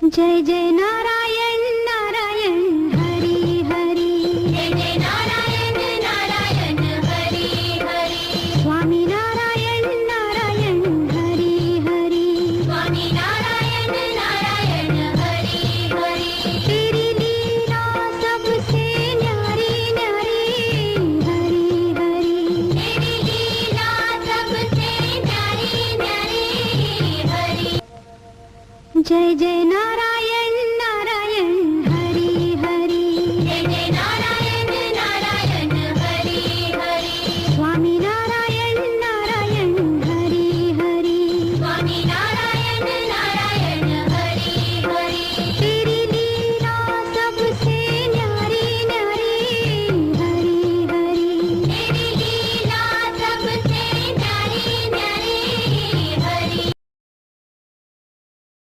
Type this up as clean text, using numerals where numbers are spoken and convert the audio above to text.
जय जय नारायण नारायण हरि हरि। जय जय नारायण नारायण हरि हरि। स्वामी नारायण नारायण हरि हरि। स्वामी नारायण नारायण हरि हरि। तेरी लीला सबसे न्यारी न्यारी हरि हरि। तेरी लीला सबसे न्यारी न्यारी हरि। जय जय नारायण